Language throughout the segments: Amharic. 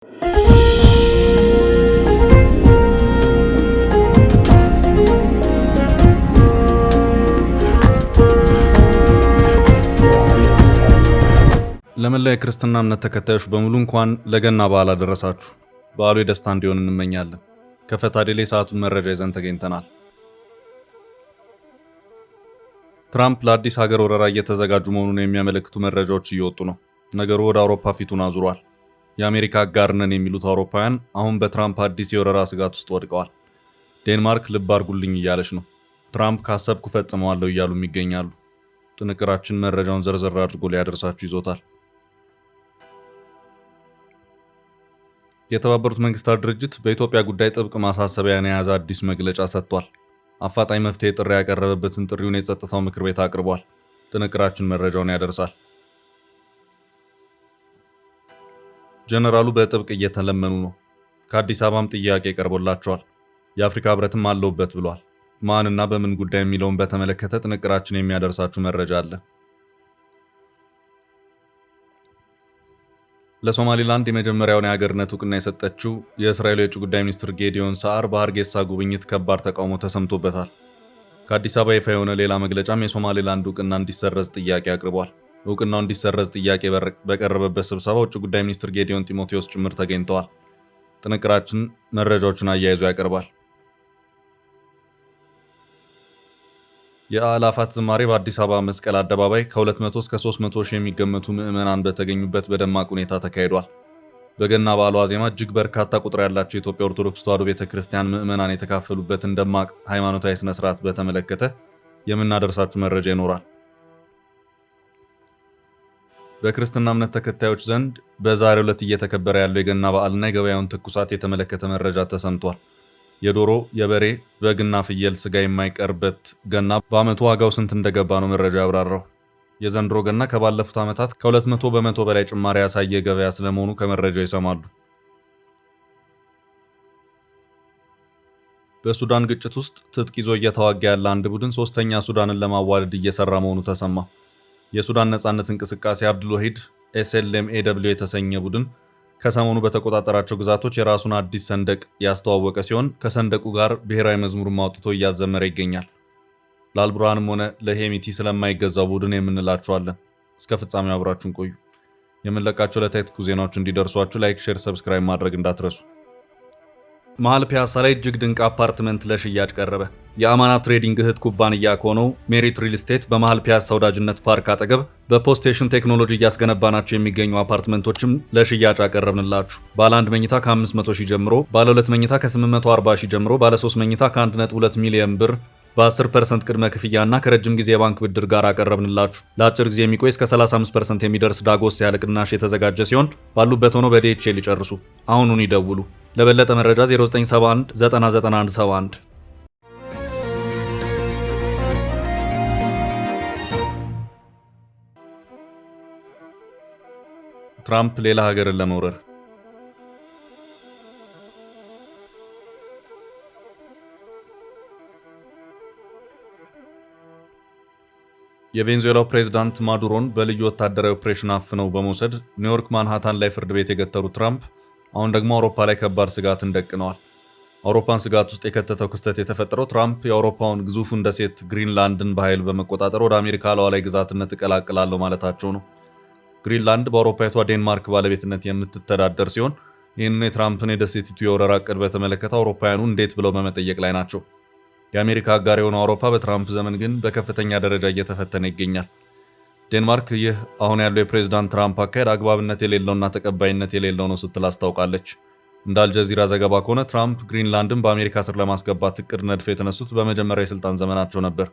ለመላው የክርስትና እምነት ተከታዮች በሙሉ እንኳን ለገና በዓል አደረሳችሁ። በዓሉ የደስታ እንዲሆን እንመኛለን። ከፈታዴሌ ሰዓቱን መረጃ ይዘን ተገኝተናል። ትራምፕ ለአዲስ ሀገር ወረራ እየተዘጋጁ መሆኑን የሚያመለክቱ መረጃዎች እየወጡ ነው። ነገሩ ወደ አውሮፓ ፊቱን አዙሯል። የአሜሪካ አጋር ነን የሚሉት አውሮፓውያን አሁን በትራምፕ አዲስ የወረራ ስጋት ውስጥ ወድቀዋል። ዴንማርክ ልብ አርጉልኝ እያለች ነው። ትራምፕ ካሰብኩ ፈጽመዋለሁ እያሉም ይገኛሉ። ጥንቅራችን መረጃውን ዘርዘር አድርጎ ሊያደርሳችሁ ይዞታል። የተባበሩት መንግስታት ድርጅት በኢትዮጵያ ጉዳይ ጥብቅ ማሳሰቢያን የያዘ አዲስ መግለጫ ሰጥቷል። አፋጣኝ መፍትሄ ጥሪ ያቀረበበትን ጥሪውን የጸጥታው ምክር ቤት አቅርቧል። ጥንቅራችን መረጃውን ያደርሳል። ጀነራሉ በጥብቅ እየተለመኑ ነው። ከአዲስ አበባም ጥያቄ ቀርቦላቸዋል። የአፍሪካ ህብረትም አለውበት ብሏል። ማንና በምን ጉዳይ የሚለውን በተመለከተ ጥንቅራችን የሚያደርሳችሁ መረጃ አለ። ለሶማሊላንድ የመጀመሪያውን የሀገርነት እውቅና የሰጠችው የእስራኤል የውጭ ጉዳይ ሚኒስትር ጌዲዮን ሳዓር በሀርጌሳ ጉብኝት ከባድ ተቃውሞ ተሰምቶበታል። ከአዲስ አበባ ይፋ የሆነ ሌላ መግለጫም የሶማሊላንድ እውቅና እንዲሰረዝ ጥያቄ አቅርቧል። እውቅናው እንዲሰረዝ ጥያቄ በቀረበበት ስብሰባ ውጭ ጉዳይ ሚኒስትር ጌዲዮን ጢሞቴዎስ ጭምር ተገኝተዋል። ጥንቅራችን መረጃዎችን አያይዞ ያቀርባል። የአእላፋት ዝማሬ በአዲስ አበባ መስቀል አደባባይ ከ200 እስከ 300 ሺህ የሚገመቱ ምዕመናን በተገኙበት በደማቅ ሁኔታ ተካሂዷል። በገና በዓሉ ዋዜማ እጅግ በርካታ ቁጥር ያላቸው የኢትዮጵያ ኦርቶዶክስ ተዋሕዶ ቤተክርስቲያን ምዕመናን የተካፈሉበትን ደማቅ ሃይማኖታዊ ስነ ስርዓት በተመለከተ የምናደርሳችሁ መረጃ ይኖራል። በክርስትና እምነት ተከታዮች ዘንድ በዛሬው ዕለት እየተከበረ ያለው የገና በዓልና የገበያውን ትኩሳት የተመለከተ መረጃ ተሰምቷል። የዶሮ፣ የበሬ፣ በግና ፍየል ስጋ የማይቀርበት ገና በዓመቱ ዋጋው ስንት እንደገባ ነው መረጃ ያብራራው። የዘንድሮ ገና ከባለፉት ዓመታት ከ200 በመቶ በላይ ጭማሪ ያሳየ ገበያ ስለመሆኑ ከመረጃው ይሰማሉ። በሱዳን ግጭት ውስጥ ትጥቅ ይዞ እየተዋጋ ያለ አንድ ቡድን ሶስተኛ ሱዳንን ለማዋለድ እየሰራ መሆኑ ተሰማ። የሱዳን ነጻነት እንቅስቃሴ አብዱልወሂድ SLMAW የተሰኘ ቡድን ከሰሞኑ በተቆጣጠራቸው ግዛቶች የራሱን አዲስ ሰንደቅ ያስተዋወቀ ሲሆን ከሰንደቁ ጋር ብሔራዊ መዝሙርን አውጥቶ እያዘመረ ይገኛል። ለአልቡርሃንም ሆነ ለሄሚቲ ስለማይገዛው ቡድን የምንላችኋለን። እስከ ፍጻሜው አብራችሁን ቆዩ። የምንለቃቸው ዕለታዊ ትኩስ ዜናዎች እንዲደርሷችሁ ላይክ፣ ሼር፣ ሰብስክራይብ ማድረግ እንዳትረሱ። መሃል ፒያሳ ላይ እጅግ ድንቅ አፓርትመንት ለሽያጭ ቀረበ። የአማና ትሬዲንግ እህት ኩባንያ ከሆነው ሜሪት ሪል ስቴት በመሃል ፒያሳ ወዳጅነት ፓርክ አጠገብ በፖስቴሽን ቴክኖሎጂ እያስገነባናቸው የሚገኙ አፓርትመንቶችም ለሽያጭ አቀረብንላችሁ። ባለ 1 መኝታ ከ500 ሺህ ጀምሮ፣ ባለ 2 መኝታ ከ840 ሺህ ጀምሮ፣ ባለ 3 መኝታ ከ1.2 ሚሊዮን ብር በ10% ቅድመ ክፍያና ከረጅም ጊዜ የባንክ ብድር ጋር አቀረብንላችሁ። ለአጭር ጊዜ የሚቆይ እስከ 35% የሚደርስ ዳጎስ ያለ ቅናሽ የተዘጋጀ ሲሆን ባሉበት ሆኖ በዲኤችኤል ይጨርሱ። አሁኑን ይደውሉ። ለበለጠ መረጃ 0971 99171። ትራምፕ ሌላ ሀገርን ለመውረር የቬንዙዌላው ፕሬዝዳንት ማዱሮን በልዩ ወታደራዊ ኦፕሬሽን አፍነው በመውሰድ ኒውዮርክ ማንሃታን ላይ ፍርድ ቤት የገተሩት ትራምፕ አሁን ደግሞ አውሮፓ ላይ ከባድ ስጋትን ደቅነዋል። አውሮፓን ስጋት ውስጥ የከተተው ክስተት የተፈጠረው ትራምፕ የአውሮፓውን ግዙፉን ደሴት ግሪንላንድን በኃይል በመቆጣጠር ወደ አሜሪካ ሉዓላዊ ግዛትነት እቀላቅላለሁ ማለታቸው ነው። ግሪንላንድ በአውሮፓዊቷ ዴንማርክ ባለቤትነት የምትተዳደር ሲሆን ይህንን የትራምፕን የደሴቲቱ የወረራ ዕቅድ በተመለከተ አውሮፓውያኑ እንዴት ብለው በመጠየቅ ላይ ናቸው። የአሜሪካ አጋር የሆነው አውሮፓ በትራምፕ ዘመን ግን በከፍተኛ ደረጃ እየተፈተነ ይገኛል። ዴንማርክ ይህ አሁን ያለው የፕሬዝዳንት ትራምፕ አካሄድ አግባብነት የሌለውና ተቀባይነት የሌለው ነው ስትል አስታውቃለች። እንደ አልጀዚራ ዘገባ ከሆነ ትራምፕ ግሪንላንድን በአሜሪካ ስር ለማስገባት እቅድ ነድፈው የተነሱት በመጀመሪያ የስልጣን ዘመናቸው ነበር።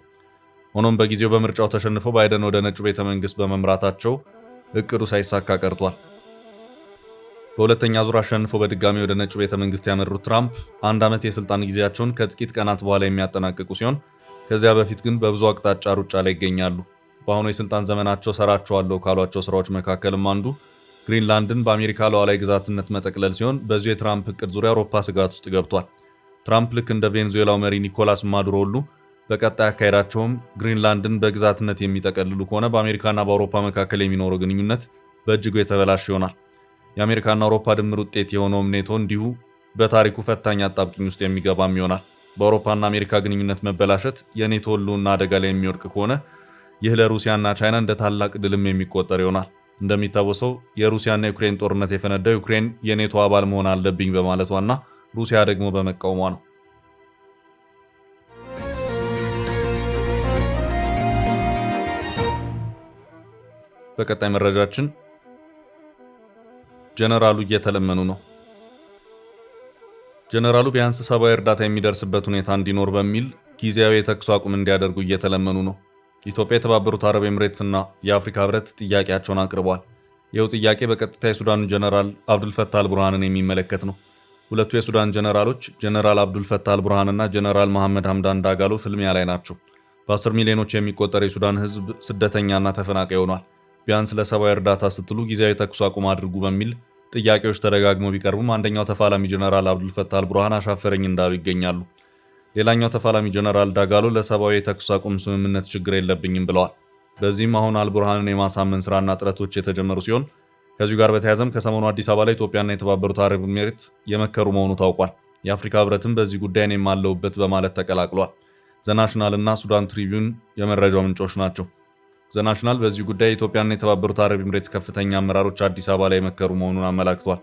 ሆኖም በጊዜው በምርጫው ተሸንፈው ባይደን ወደ ነጩ ቤተ መንግስት በመምራታቸው እቅዱ ሳይሳካ ቀርቷል። በሁለተኛ ዙር አሸንፈው በድጋሚ ወደ ነጩ ቤተ መንግስት ያመሩት ትራምፕ አንድ ዓመት የስልጣን ጊዜያቸውን ከጥቂት ቀናት በኋላ የሚያጠናቅቁ ሲሆን ከዚያ በፊት ግን በብዙ አቅጣጫ ሩጫ ላይ ይገኛሉ። በአሁኑ የስልጣን ዘመናቸው ሰራቸዋለሁ ካሏቸው ስራዎች መካከልም አንዱ ግሪንላንድን በአሜሪካ ሉዓላዊ ግዛትነት መጠቅለል ሲሆን በዚሁ የትራምፕ እቅድ ዙሪያ አውሮፓ ስጋት ውስጥ ገብቷል። ትራምፕ ልክ እንደ ቬንዙዌላው መሪ ኒኮላስ ማዱሮ ሁሉ በቀጣይ አካሄዳቸውም ግሪንላንድን በግዛትነት የሚጠቀልሉ ከሆነ በአሜሪካና በአውሮፓ መካከል የሚኖረው ግንኙነት በእጅጉ የተበላሸ ይሆናል። የአሜሪካና አውሮፓ ድምር ውጤት የሆነውም ኔቶ እንዲሁ በታሪኩ ፈታኝ አጣብቂኝ ውስጥ የሚገባም ይሆናል። በአውሮፓና አሜሪካ ግንኙነት መበላሸት የኔቶ ሕልውና አደጋ ላይ የሚወድቅ ከሆነ ይህ ለሩሲያና ቻይና እንደ ታላቅ ድልም የሚቆጠር ይሆናል። እንደሚታወሰው የሩሲያና የዩክሬን ጦርነት የፈነዳው ዩክሬን የኔቶ አባል መሆን አለብኝ በማለቷና ሩሲያ ደግሞ በመቃወሟ ነው። በቀጣይ መረጃችን ጀነራሉ እየተለመኑ ነው። ጀነራሉ ቢያንስ ሰብአዊ እርዳታ የሚደርስበት ሁኔታ እንዲኖር በሚል ጊዜያዊ የተኩስ አቁም እንዲያደርጉ እየተለመኑ ነው። ኢትዮጵያ፣ የተባበሩት አረብ ኤምሬትስና የአፍሪካ ህብረት ጥያቄያቸውን አቅርበዋል። ይኸው ጥያቄ በቀጥታ የሱዳኑ ጀነራል አብዱልፈታህ አልቡርሃንን የሚመለከት ነው። ሁለቱ የሱዳን ጀነራሎች ጀነራል አብዱልፈታህ አልቡርሃንና ጀነራል መሐመድ ሐምዳን ዳጋሎ ፍልሚያ ላይ ናቸው። በ10 ሚሊዮኖች የሚቆጠር የሱዳን ህዝብ ስደተኛና ተፈናቃይ ሆኗል። ቢያንስ ለሰብአዊ እርዳታ ስትሉ ጊዜያዊ ተኩስ አቁም አድርጉ በሚል ጥያቄዎች ተደጋግመው ቢቀርቡም አንደኛው ተፋላሚ ጀነራል አብዱልፈታህ አልቡርሃን አሻፈረኝ እንዳሉ ይገኛሉ። ሌላኛው ተፋላሚ ጀነራል ዳጋሎ ለሰብአዊ የተኩስ አቁም ስምምነት ችግር የለብኝም ብለዋል። በዚህም አሁን አልቡርሃንን የማሳመን ስራና ጥረቶች የተጀመሩ ሲሆን ከዚሁ ጋር በተያያዘም ከሰሞኑ አዲስ አበባ ላይ ኢትዮጵያና የተባበሩት አረብ ኤሚሬት የመከሩ መሆኑ ታውቋል። የአፍሪካ ህብረትም በዚህ ጉዳይ እኔም አለሁበት በማለት ተቀላቅሏል። ዘናሽናል እና ሱዳን ትሪቢዩን የመረጃው ምንጮች ናቸው። ዘናሽናል በዚህ ጉዳይ የኢትዮጵያና የተባበሩት አረብ ኤሚሬት ከፍተኛ አመራሮች አዲስ አበባ ላይ የመከሩ መሆኑን አመላክቷል።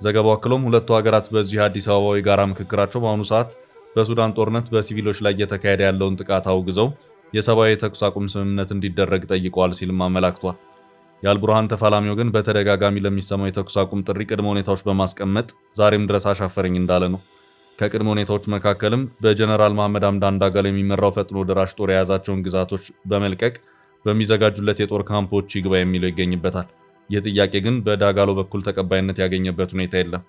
ዘገባው አክሎም ሁለቱ ሀገራት በዚህ አዲስ አበባዊ ጋራ ምክክራቸው በአሁኑ ሰዓት በሱዳን ጦርነት በሲቪሎች ላይ እየተካሄደ ያለውን ጥቃት አውግዘው የሰብአዊ የተኩስ አቁም ስምምነት እንዲደረግ ጠይቀዋል ሲልም አመላክቷል። የአልቡርሃን ተፋላሚ ወገን በተደጋጋሚ ለሚሰማው የተኩስ አቁም ጥሪ ቅድመ ሁኔታዎች በማስቀመጥ ዛሬም ድረስ አሻፈረኝ እንዳለ ነው። ከቅድመ ሁኔታዎች መካከልም በጀነራል መሐመድ ሐምዳን ዳጋሎ የሚመራው ፈጥኖ ደራሽ ጦር የያዛቸውን ግዛቶች በመልቀቅ በሚዘጋጁለት የጦር ካምፖች ይግባ የሚለው ይገኝበታል። ይህ ጥያቄ ግን በዳጋሎ በኩል ተቀባይነት ያገኘበት ሁኔታ የለም።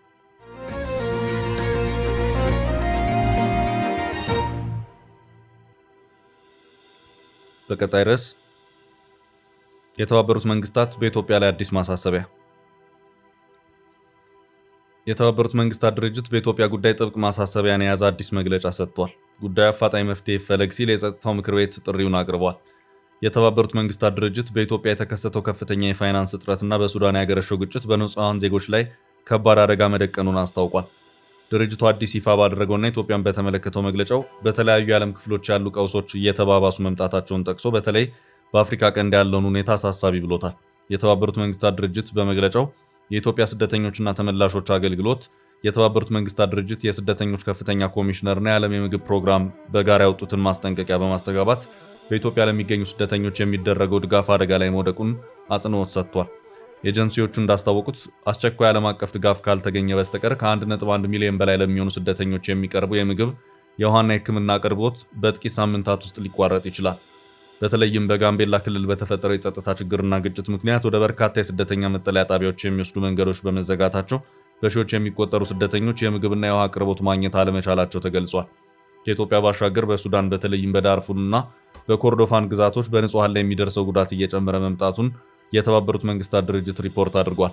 በቀጣይ ርዕስ የተባበሩት መንግስታት በኢትዮጵያ ላይ አዲስ ማሳሰቢያ። የተባበሩት መንግስታት ድርጅት በኢትዮጵያ ጉዳይ ጥብቅ ማሳሰቢያን የያዘ አዲስ መግለጫ ሰጥቷል። ጉዳዩ አፋጣኝ መፍትሄ ይፈለግ ሲል የጸጥታው ምክር ቤት ጥሪውን አቅርቧል። የተባበሩት መንግስታት ድርጅት በኢትዮጵያ የተከሰተው ከፍተኛ የፋይናንስ እጥረትና በሱዳን ያገረሸው ግጭት በንጹሐን ዜጎች ላይ ከባድ አደጋ መደቀኑን አስታውቋል። ድርጅቱ አዲስ ይፋ ባደረገውና ኢትዮጵያን በተመለከተው መግለጫው በተለያዩ የዓለም ክፍሎች ያሉ ቀውሶች እየተባባሱ መምጣታቸውን ጠቅሶ በተለይ በአፍሪካ ቀንድ ያለውን ሁኔታ አሳሳቢ ብሎታል። የተባበሩት መንግስታት ድርጅት በመግለጫው የኢትዮጵያ ስደተኞችና ተመላሾች አገልግሎት፣ የተባበሩት መንግስታት ድርጅት የስደተኞች ከፍተኛ ኮሚሽነርና የዓለም የምግብ ፕሮግራም በጋራ ያወጡትን ማስጠንቀቂያ በማስተጋባት በኢትዮጵያ ለሚገኙ ስደተኞች የሚደረገው ድጋፍ አደጋ ላይ መውደቁን አጽንኦት ሰጥቷል። ኤጀንሲዎቹ እንዳስታወቁት አስቸኳይ ዓለም አቀፍ ድጋፍ ካልተገኘ በስተቀር ከ1.1 ሚሊዮን በላይ ለሚሆኑ ስደተኞች የሚቀርቡ የምግብ፣ የውሃና የሕክምና አቅርቦት በጥቂት ሳምንታት ውስጥ ሊቋረጥ ይችላል። በተለይም በጋምቤላ ክልል በተፈጠረው የጸጥታ ችግርና ግጭት ምክንያት ወደ በርካታ የስደተኛ መጠለያ ጣቢያዎች የሚወስዱ መንገዶች በመዘጋታቸው በሺዎች የሚቆጠሩ ስደተኞች የምግብና የውሃ አቅርቦት ማግኘት አለመቻላቸው ተገልጿል። ከኢትዮጵያ ባሻገር በሱዳን በተለይም በዳርፉርና በኮርዶፋን ግዛቶች በንጹሐን ላይ የሚደርሰው ጉዳት እየጨመረ መምጣቱን የተባበሩት መንግስታት ድርጅት ሪፖርት አድርጓል።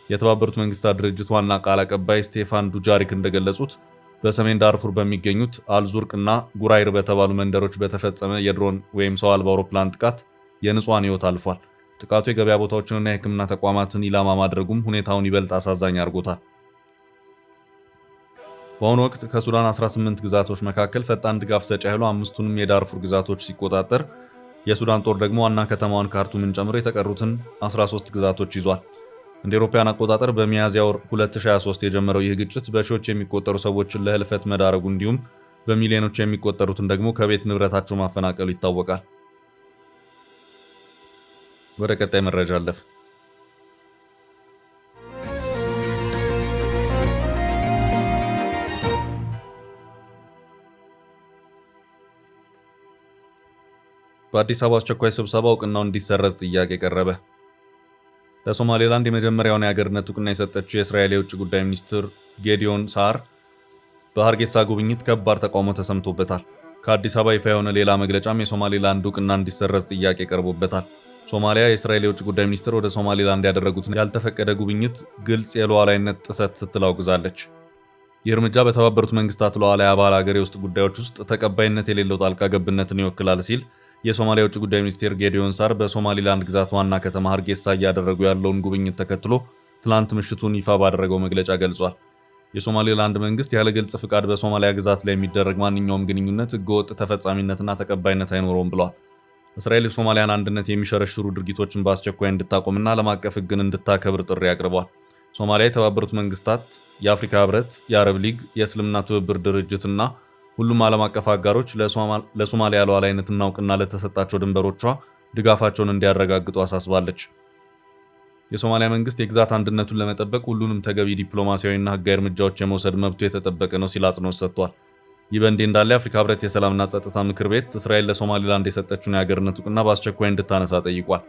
የተባበሩት መንግስታት ድርጅት ዋና ቃል አቀባይ ስቴፋን ዱጃሪክ እንደገለጹት በሰሜን ዳርፉር በሚገኙት አልዙርቅ እና ጉራይር በተባሉ መንደሮች በተፈጸመ የድሮን ወይም ሰው አልባ አውሮፕላን ጥቃት የንጹሐን ሕይወት አልፏል። ጥቃቱ የገበያ ቦታዎችንና የሕክምና ተቋማትን ኢላማ ማድረጉም ሁኔታውን ይበልጥ አሳዛኝ አድርጎታል። በአሁኑ ወቅት ከሱዳን 18 ግዛቶች መካከል ፈጣን ድጋፍ ሰጪ ኃይሉ 5ቱንም የዳርፉር ግዛቶች ሲቆጣጠር የሱዳን ጦር ደግሞ ዋና ከተማዋን ካርቱምን ጨምሮ የተቀሩትን 13 ግዛቶች ይዟል። እንደ አውሮፓውያን አቆጣጠር በሚያዝያ ወር 2023 የጀመረው ይህ ግጭት በሺዎች የሚቆጠሩ ሰዎችን ለህልፈት መዳረጉ እንዲሁም በሚሊዮኖች የሚቆጠሩትን ደግሞ ከቤት ንብረታቸው ማፈናቀሉ ይታወቃል። ወደ ቀጣይ መረጃ አለፍ። በአዲስ አበባ አስቸኳይ ስብሰባ እውቅናው እንዲሰረዝ ጥያቄ ቀረበ። ለሶማሌላንድ የመጀመሪያውን የሀገርነት እውቅና የሰጠችው የእስራኤል የውጭ ጉዳይ ሚኒስትር ጌዲዮን ሳር በሀርጌሳ ጉብኝት ከባድ ተቃውሞ ተሰምቶበታል። ከአዲስ አበባ ይፋ የሆነ ሌላ መግለጫም የሶማሌላንድ እውቅና እንዲሰረዝ ጥያቄ ቀርቦበታል። ሶማሊያ የእስራኤል የውጭ ጉዳይ ሚኒስትር ወደ ሶማሌላንድ ያደረጉትን ያልተፈቀደ ጉብኝት ግልጽ የሉዓላዊነት ጥሰት ስትል አውግዛለች። ይህ እርምጃ በተባበሩት መንግስታት ሉዓላዊ አባል ሀገር የውስጥ ጉዳዮች ውስጥ ተቀባይነት የሌለው ጣልቃ ገብነትን ይወክላል ሲል የሶማሊያ የውጭ ጉዳይ ሚኒስቴር ጌዲዮን ሳር በሶማሊላንድ ግዛት ዋና ከተማ ሀርጌሳ እያደረጉ ያለውን ጉብኝት ተከትሎ ትላንት ምሽቱን ይፋ ባደረገው መግለጫ ገልጿል። የሶማሌላንድ መንግስት ያለ ግልጽ ፍቃድ በሶማሊያ ግዛት ላይ የሚደረግ ማንኛውም ግንኙነት ህገወጥ ተፈጻሚነትና ተቀባይነት አይኖረውም ብሏል። እስራኤል የሶማሊያን አንድነት የሚሸረሽሩ ድርጊቶችን በአስቸኳይ እንድታቆምና ዓለም አቀፍ ህግን እንድታከብር ጥሪ አቅርቧል። ሶማሊያ የተባበሩት መንግስታት፣ የአፍሪካ ህብረት፣ የአረብ ሊግ፣ የእስልምና ትብብር ድርጅትና ሁሉም ዓለም አቀፍ አጋሮች ለሶማሊያ ሉዓላዊነትና እውቅና ለተሰጣቸው ድንበሮቿ ድጋፋቸውን እንዲያረጋግጡ አሳስባለች። የሶማሊያ መንግስት የግዛት አንድነቱን ለመጠበቅ ሁሉንም ተገቢ ዲፕሎማሲያዊና ህጋዊ እርምጃዎች የመውሰድ መብቱ የተጠበቀ ነው ሲል አጽንኦት ሰጥቷል። ይህ በእንዲህ እንዳለ የአፍሪካ ህብረት የሰላምና ጸጥታ ምክር ቤት እስራኤል ለሶማሊላንድ የሰጠችውን የሀገርነት እውቅና በአስቸኳይ እንድታነሳ ጠይቋል።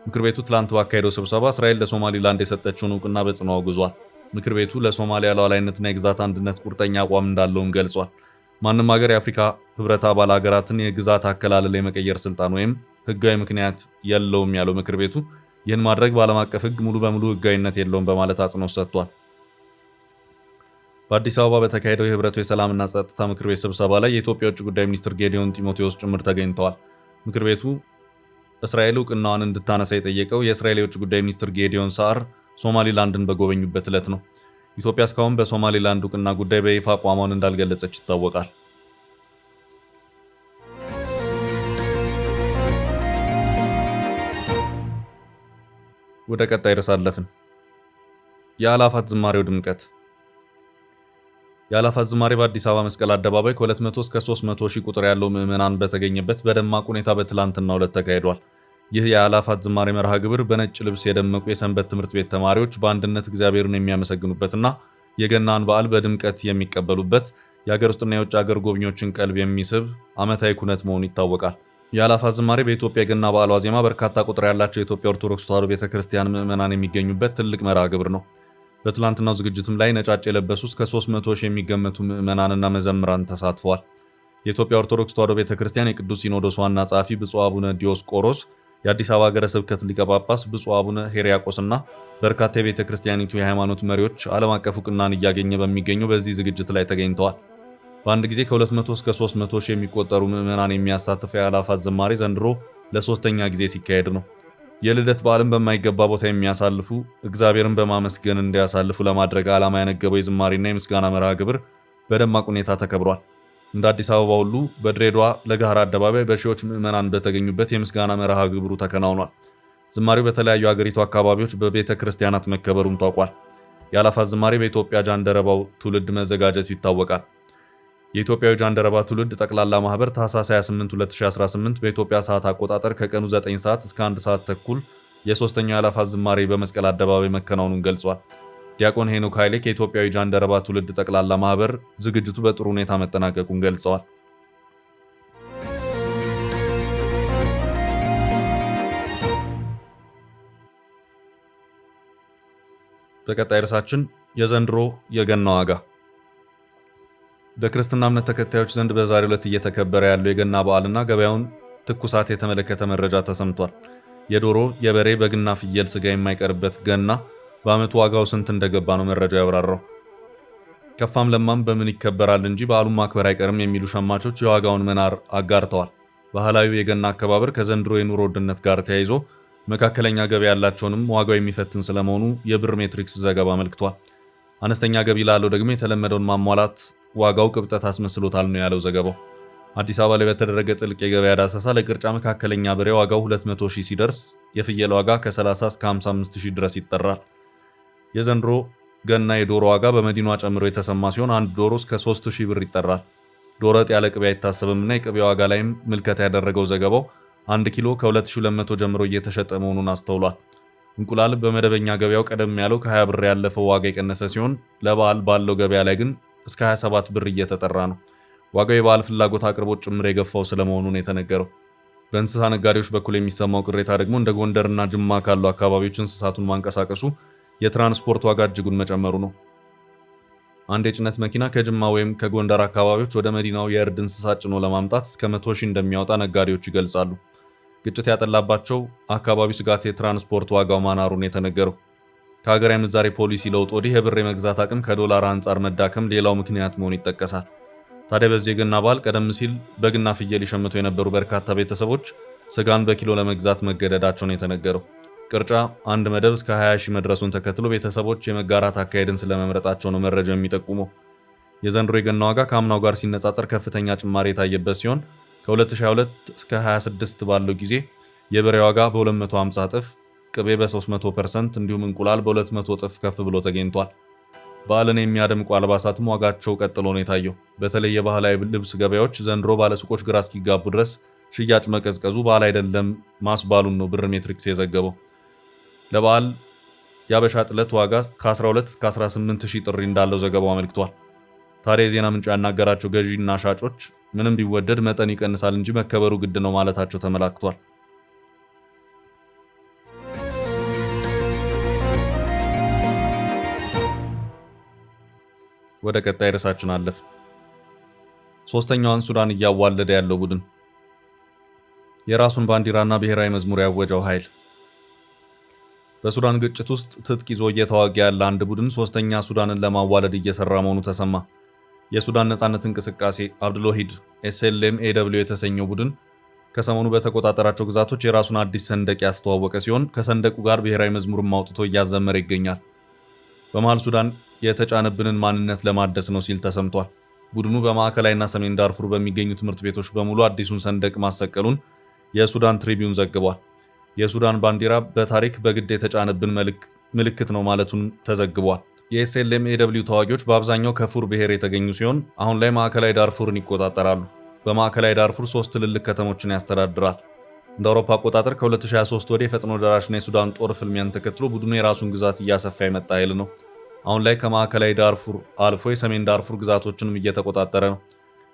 ምክር ቤቱ ትላንት ባካሄደው ስብሰባ እስራኤል ለሶማሊላንድ የሰጠችውን እውቅና በጽኑ አውግዟል። ምክር ቤቱ ለሶማሊያ ሉዓላዊነትና የግዛት አንድነት ቁርጠኛ አቋም እንዳለውም ገልጿል። ማንም ሀገር የአፍሪካ ህብረት አባል ሀገራትን የግዛት አከላለል የመቀየር ስልጣን ወይም ህጋዊ ምክንያት የለውም ያለው ምክር ቤቱ ይህን ማድረግ በዓለም አቀፍ ህግ ሙሉ በሙሉ ህጋዊነት የለውም በማለት አጽንኦት ሰጥቷል። በአዲስ አበባ በተካሄደው የህብረቱ የሰላምና ጸጥታ ምክር ቤት ስብሰባ ላይ የኢትዮጵያ ውጭ ጉዳይ ሚኒስትር ጌዲዮን ጢሞቴዎስ ጭምር ተገኝተዋል። ምክር ቤቱ እስራኤል እውቅናዋን እንድታነሳ የጠየቀው የእስራኤል የውጭ ጉዳይ ሚኒስትር ጌዲዮን ሳር ሶማሊላንድን በጎበኙበት ዕለት ነው። ኢትዮጵያ እስካሁን በሶማሊላንድ እውቅና ጉዳይ በይፋ አቋሟን እንዳልገለጸች ይታወቃል። ወደ ቀጣይ ርዕስ አለፍን። የአእላፋት ዝማሬው ድምቀት። የአእላፋት ዝማሬ በአዲስ አበባ መስቀል አደባባይ ከ200 እስከ 300 ሺህ ቁጥር ያለው ምዕመናን በተገኘበት በደማቅ ሁኔታ በትላንትናው ዕለት ተካሂዷል። ይህ የአእላፋት ዝማሬ መርሃ ግብር በነጭ ልብስ የደመቁ የሰንበት ትምህርት ቤት ተማሪዎች በአንድነት እግዚአብሔርን የሚያመሰግኑበትና የገናን በዓል በድምቀት የሚቀበሉበት የሀገር ውስጥና የውጭ ሀገር ጎብኚዎችን ቀልብ የሚስብ ዓመታዊ ኩነት መሆኑ ይታወቃል። የአእላፋት ዝማሬ በኢትዮጵያ የገና በዓል ዋዜማ በርካታ ቁጥር ያላቸው የኢትዮጵያ ኦርቶዶክስ ተዋሕዶ ቤተክርስቲያን ምዕመናን የሚገኙበት ትልቅ መርሃ ግብር ነው። በትላንትናው ዝግጅትም ላይ ነጫጭ የለበሱ እስከ 300 ሺህ የሚገመቱ ምዕመናንና መዘምራን ተሳትፈዋል። የኢትዮጵያ ኦርቶዶክስ ተዋሕዶ ቤተክርስቲያን የቅዱስ ሲኖዶስ ዋና ጸሐፊ ብፁዕ አቡነ ዲዮስቆሮስ፣ የአዲስ አበባ ሀገረ ስብከት ሊቀ ጳጳስ ብፁዕ አቡነ ሄርያቆስና በርካታ የቤተ ክርስቲያኒቱ የሃይማኖት መሪዎች ዓለም አቀፍ እውቅናን እያገኘ በሚገኘው በዚህ ዝግጅት ላይ ተገኝተዋል። በአንድ ጊዜ ከ200 እስከ 300 ሺህ የሚቆጠሩ ምዕመናን የሚያሳትፈው የአእላፋት ዝማሬ ዘንድሮ ለሶስተኛ ጊዜ ሲካሄድ ነው። የልደት በዓልን በማይገባ ቦታ የሚያሳልፉ እግዚአብሔርን በማመስገን እንዲያሳልፉ ለማድረግ ዓላማ ያነገበው የዝማሬና የምስጋና መርሃ ግብር በደማቅ ሁኔታ ተከብሯል። እንደ አዲስ አበባ ሁሉ በድሬዳዋ ለገሃር አደባባይ በሺዎች ምዕመናን በተገኙበት የምስጋና መርሃ ግብሩ ተከናውኗል። ዝማሬው በተለያዩ አገሪቱ አካባቢዎች በቤተ ክርስቲያናት መከበሩም ታውቋል። የአእላፋት ዝማሬ በኢትዮጵያ ጃንደረባው ትውልድ መዘጋጀቱ ይታወቃል። የኢትዮጵያዊ ጃንደረባ ትውልድ ጠቅላላ ማህበር ታኅሳስ 28 2018 በኢትዮጵያ ሰዓት አቆጣጠር ከቀኑ 9 ሰዓት እስከ 1 ሰዓት ተኩል የሶስተኛው የአእላፋት ዝማሬ በመስቀል አደባባይ መከናወኑን ገልጿል። ዲያቆን ሄኖክ ኃይሌ ከኢትዮጵያዊ ጃንደረባ ትውልድ ጠቅላላ ማህበር ዝግጅቱ በጥሩ ሁኔታ መጠናቀቁን ገልጸዋል። በቀጣይ ርዕሳችን የዘንድሮ የገና ዋጋ። በክርስትና እምነት ተከታዮች ዘንድ በዛሬው ዕለት እየተከበረ ያለው የገና በዓልና ገበያውን ትኩሳት የተመለከተ መረጃ ተሰምቷል። የዶሮ፣ የበሬ፣ በግና ፍየል ስጋ የማይቀርበት ገና በዓመቱ ዋጋው ስንት እንደገባ ነው መረጃው ያብራራው። ከፋም ለማም በምን ይከበራል እንጂ በዓሉን ማክበር አይቀርም የሚሉ ሸማቾች የዋጋውን መናር አጋርተዋል። ባህላዊው የገና አከባበር ከዘንድሮ የኑሮ ውድነት ጋር ተያይዞ መካከለኛ ገቢ ያላቸውንም ዋጋው የሚፈትን ስለመሆኑ የብር ሜትሪክስ ዘገባ አመልክቷል። አነስተኛ ገቢ ላለው ደግሞ የተለመደውን ማሟላት ዋጋው ቅብጠት አስመስሎታል ነው ያለው ዘገባው። አዲስ አበባ ላይ በተደረገ ጥልቅ የገበያ ዳሰሳ ለቅርጫ መካከለኛ በሬ ዋጋው 200 ሺህ ሲደርስ የፍየል ዋጋ ከ30 እስከ 55 ሺህ ድረስ ይጠራል። የዘንድሮ ገና የዶሮ ዋጋ በመዲናዋ ጨምሮ የተሰማ ሲሆን አንድ ዶሮ እስከ 3000 ብር ይጠራል። ዶሮ ወጥ ያለ ቅቤ አይታሰብምና የቅቤ ዋጋ ላይም ምልከታ ያደረገው ዘገባው 1 ኪሎ ከ2200 ጀምሮ እየተሸጠ መሆኑን አስተውሏል። እንቁላል በመደበኛ ገበያው ቀደም ያለው ከ20 ብር ያለፈው ዋጋ የቀነሰ ሲሆን ለበዓል ባለው ገበያ ላይ ግን እስከ 27 ብር እየተጠራ ነው። ዋጋው የበዓል ፍላጎት አቅርቦት ጭምር የገፋው ስለመሆኑ ነው የተነገረው። በእንስሳ ነጋዴዎች በኩል የሚሰማው ቅሬታ ደግሞ እንደ ጎንደርና ጅማ ካሉ አካባቢዎች እንስሳቱን ማንቀሳቀሱ የትራንስፖርት ዋጋ እጅጉን መጨመሩ ነው። አንድ የጭነት መኪና ከጅማ ወይም ከጎንደር አካባቢዎች ወደ መዲናው የእርድ እንስሳት ጭኖ ለማምጣት እስከ 100 ሺህ እንደሚያወጣ ነጋዴዎች ይገልጻሉ። ግጭት ያጠላባቸው አካባቢ ስጋት የትራንስፖርት ዋጋው ማናሩን የተነገረው። ከሀገራዊ ምንዛሬ ፖሊሲ ለውጥ ወዲህ የብር የመግዛት አቅም ከዶላር አንጻር መዳከም ሌላው ምክንያት መሆኑ ይጠቀሳል። ታዲያ በዚህ የገና በዓል ቀደም ሲል በግና ፍየል ይሸምቱ የነበሩ በርካታ ቤተሰቦች ስጋን በኪሎ ለመግዛት መገደዳቸው ነው የተነገረው። ቅርጫ አንድ መደብ እስከ 20,000 መድረሱን ተከትሎ ቤተሰቦች የመጋራት አካሄድን ስለመምረጣቸው ነው መረጃው የሚጠቁመው። የዘንድሮ የገና ዋጋ ከአምናው ጋር ሲነጻጸር ከፍተኛ ጭማሪ የታየበት ሲሆን ከ2022 እስከ 26 ባለው ጊዜ የበሬ ዋጋ በ250 እጥፍ፣ ቅቤ በ300%፣ እንዲሁም እንቁላል በ200 እጥፍ ከፍ ብሎ ተገኝቷል። በዓልን የሚያደምቁ አልባሳትም ዋጋቸው ቀጥሎ ነው የታየው። በተለይ የባህላዊ ልብስ ገበያዎች ዘንድሮ ባለሱቆች ግራ እስኪጋቡ ድረስ ሽያጭ መቀዝቀዙ በዓል አይደለም ማስባሉን ነው ብር ሜትሪክስ የዘገበው። ለበዓል የአበሻ ጥለት ዋጋ ከ12 እስከ 18 ሺህ ጥሪ እንዳለው ዘገባው አመልክቷል። ታዲያ የዜና ምንጩ ያናገራቸው ገዢና ሻጮች ምንም ቢወደድ መጠን ይቀንሳል እንጂ መከበሩ ግድ ነው ማለታቸው ተመላክቷል። ወደ ቀጣይ ርዕሳችን አለፍ። ሶስተኛዋን ሱዳን እያዋለደ ያለው ቡድን የራሱን ባንዲራና ብሔራዊ መዝሙር ያወጀው ኃይል። በሱዳን ግጭት ውስጥ ትጥቅ ይዞ እየተዋጋ ያለ አንድ ቡድን ሶስተኛ ሱዳንን ለማዋለድ እየሰራ መሆኑ ተሰማ። የሱዳን ነጻነት እንቅስቃሴ አብዱልዋሂድ SLM-AW የተሰኘው ቡድን ከሰሞኑ በተቆጣጠራቸው ግዛቶች የራሱን አዲስ ሰንደቅ ያስተዋወቀ ሲሆን ከሰንደቁ ጋር ብሔራዊ መዝሙርን አውጥቶ እያዘመረ ይገኛል። በመሃል ሱዳን የተጫነብንን ማንነት ለማደስ ነው ሲል ተሰምቷል። ቡድኑ በማዕከላዊና ሰሜን ዳርፉር በሚገኙ ትምህርት ቤቶች በሙሉ አዲሱን ሰንደቅ ማሰቀሉን የሱዳን ትሪቢዩን ዘግቧል። የሱዳን ባንዲራ በታሪክ በግድ የተጫነብን ምልክት ነው ማለቱን ተዘግቧል። የSLM-AW ተዋጊዎች በአብዛኛው ከፉር ብሔር የተገኙ ሲሆን አሁን ላይ ማዕከላዊ ዳርፉርን ይቆጣጠራሉ። በማዕከላዊ ዳርፉር 3 ትልልቅ ከተሞችን ያስተዳድራል። እንደ አውሮፓ አቆጣጠር ከ2023 ወዲህ የፈጥኖ ደራሽና የሱዳን ጦር ፍልሚያን ተከትሎ ቡድኑ የራሱን ግዛት እያሰፋ የመጣ ኃይል ነው። አሁን ላይ ከማዕከላዊ ዳርፉር አልፎ የሰሜን ዳርፉር ግዛቶችንም እየተቆጣጠረ ነው።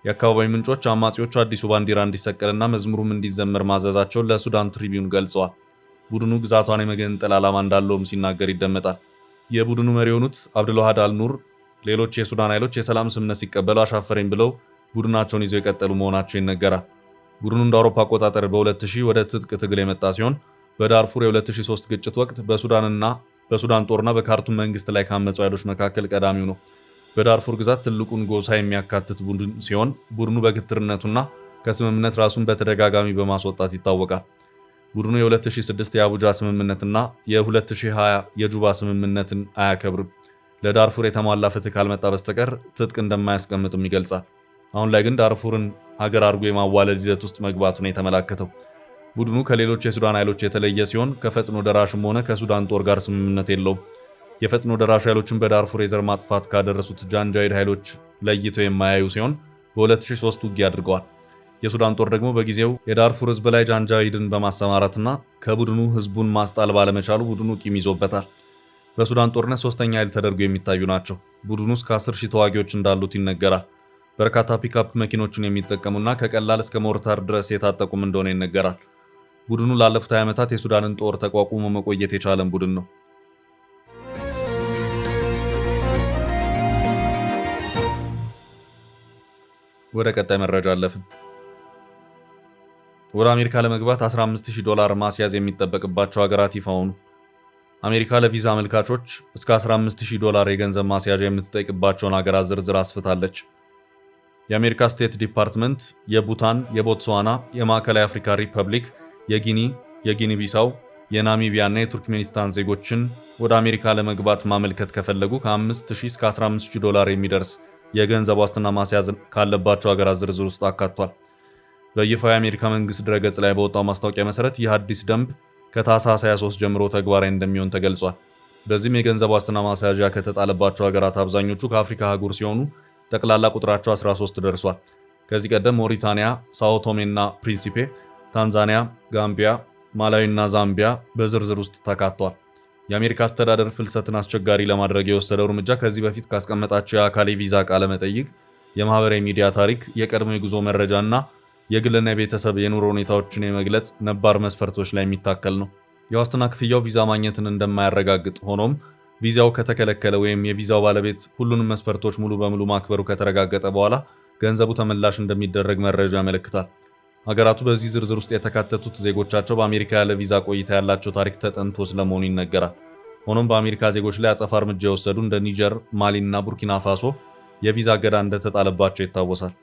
የአካባቢው ምንጮች አማጺዎቹ አዲሱ ባንዲራ እንዲሰቀልና መዝሙሩም እንዲዘመር ማዘዛቸውን ለሱዳን ትሪቢዩን ገልጸዋል። ቡድኑ ግዛቷን የመገንጠል ዓላማ እንዳለውም ሲናገር ይደመጣል። የቡድኑ መሪ የሆኑት አብዱልዋሃድ አልኑር ሌሎች የሱዳን ኃይሎች የሰላም ስምምነት ሲቀበሉ አሻፈረኝ ብለው ቡድናቸውን ይዘው የቀጠሉ መሆናቸው ይነገራል። ቡድኑ እንደ አውሮፓ አቆጣጠር በ2000 ወደ ትጥቅ ትግል የመጣ ሲሆን በዳርፉር የ2003 ግጭት ወቅት በሱዳን ጦርና በካርቱም መንግስት ላይ ካመጹ ኃይሎች መካከል ቀዳሚው ነው። በዳርፉር ግዛት ትልቁን ጎሳ የሚያካትት ቡድን ሲሆን ቡድኑ በግትርነቱና ከስምምነት ራሱን በተደጋጋሚ በማስወጣት ይታወቃል። ቡድኑ የ2006 የአቡጃ ስምምነትና የ2020 የጁባ ስምምነትን አያከብርም። ለዳርፉር የተሟላ ፍትህ ካልመጣ በስተቀር ትጥቅ እንደማያስቀምጥም ይገልጻል። አሁን ላይ ግን ዳርፉርን ሀገር አድርጎ የማዋለድ ሂደት ውስጥ መግባቱ ነው የተመላከተው። ቡድኑ ከሌሎች የሱዳን ኃይሎች የተለየ ሲሆን ከፈጥኖ ደራሽም ሆነ ከሱዳን ጦር ጋር ስምምነት የለውም። የፈጥኖ ደራሽ ኃይሎችን በዳርፉር የዘር ማጥፋት ካደረሱት ጃንጃዊድ ኃይሎች ለይተው የማያዩ ሲሆን በ2003 ውጊያ አድርገዋል። የሱዳን ጦር ደግሞ በጊዜው የዳርፉር ህዝብ ላይ ጃንጃዊድን በማሰማራትና ከቡድኑ ህዝቡን ማስጣል ባለመቻሉ ቡድኑ ቂም ይዞበታል። በሱዳን ጦርነት ሶስተኛ ኃይል ተደርጎ የሚታዩ ናቸው። ቡድኑ እስከ 10,000 ተዋጊዎች እንዳሉት ይነገራል። በርካታ ፒክአፕ መኪኖችን የሚጠቀሙና ከቀላል እስከ ሞርታር ድረስ የታጠቁም እንደሆነ ይነገራል። ቡድኑ ላለፉት 20 ዓመታት የሱዳንን ጦር ተቋቁሞ መቆየት የቻለን ቡድን ነው። ወደ ቀጣይ መረጃ አለፍን። ወደ አሜሪካ ለመግባት $15,000 ማስያዝ የሚጠበቅባቸው ሀገራት ይፋ ሆኑ። አሜሪካ ለቪዛ አመልካቾች እስከ $15,000 የገንዘብ ማስያዣ የምትጠይቅባቸውን ሀገራት ዝርዝር አስፍታለች። የአሜሪካ ስቴት ዲፓርትመንት የቡታን፣ የቦትስዋና፣ የማዕከላዊ አፍሪካ ሪፐብሊክ፣ የጊኒ ቢሳው፣ የናሚቢያ እና የቱርክሜኒስታን ዜጎችን ወደ አሜሪካ ለመግባት ማመልከት ከፈለጉ ከ5,000 እስከ $15,000 የሚደርስ የገንዘብ ዋስትና ማስያዝ ካለባቸው ሀገራት ዝርዝር ውስጥ አካቷል። በይፋዊ የአሜሪካ መንግስት ድረገጽ ላይ በወጣው ማስታወቂያ መሰረት ይህ አዲስ ደንብ ከታህሳስ 23 ጀምሮ ተግባራዊ እንደሚሆን ተገልጿል። በዚህም የገንዘብ ዋስትና ማስያዣ ከተጣለባቸው ሀገራት አብዛኞቹ ከአፍሪካ አህጉር ሲሆኑ ጠቅላላ ቁጥራቸው 13 ደርሷል። ከዚህ ቀደም ሞሪታኒያ፣ ሳኦ ቶሜ እና ፕሪንሲፔ፣ ታንዛኒያ፣ ጋምቢያ፣ ማላዊ እና ዛምቢያ በዝርዝር ውስጥ ተካተዋል። የአሜሪካ አስተዳደር ፍልሰትን አስቸጋሪ ለማድረግ የወሰደው እርምጃ ከዚህ በፊት ካስቀመጣቸው የአካል የቪዛ ቃለ መጠይቅ፣ የማህበራዊ ሚዲያ ታሪክ፣ የቀድሞ የጉዞ መረጃ እና የግልና የቤተሰብ የኑሮ ሁኔታዎችን የመግለጽ ነባር መስፈርቶች ላይ የሚታከል ነው። የዋስትና ክፍያው ቪዛ ማግኘትን እንደማያረጋግጥ፣ ሆኖም ቪዛው ከተከለከለ ወይም የቪዛው ባለቤት ሁሉንም መስፈርቶች ሙሉ በሙሉ ማክበሩ ከተረጋገጠ በኋላ ገንዘቡ ተመላሽ እንደሚደረግ መረጃው ያመለክታል። ሀገራቱ በዚህ ዝርዝር ውስጥ የተካተቱት ዜጎቻቸው በአሜሪካ ያለ ቪዛ ቆይታ ያላቸው ታሪክ ተጠንቶ ስለመሆኑ ይነገራል። ሆኖም በአሜሪካ ዜጎች ላይ አጸፋ እርምጃ የወሰዱ እንደ ኒጀር፣ ማሊ እና ቡርኪና ፋሶ የቪዛ እገዳ እንደተጣለባቸው ይታወሳል።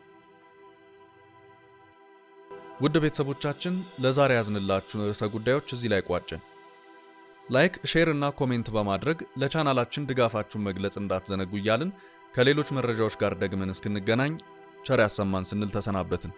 ውድ ቤተሰቦቻችን ለዛሬ ያዝንላችሁን ርዕሰ ጉዳዮች እዚህ ላይ ቋጨን። ላይክ፣ ሼር እና ኮሜንት በማድረግ ለቻናላችን ድጋፋችሁን መግለጽ እንዳትዘነጉ እያልን ከሌሎች መረጃዎች ጋር ደግመን እስክንገናኝ ቸር ያሰማን ስንል ተሰናበትን።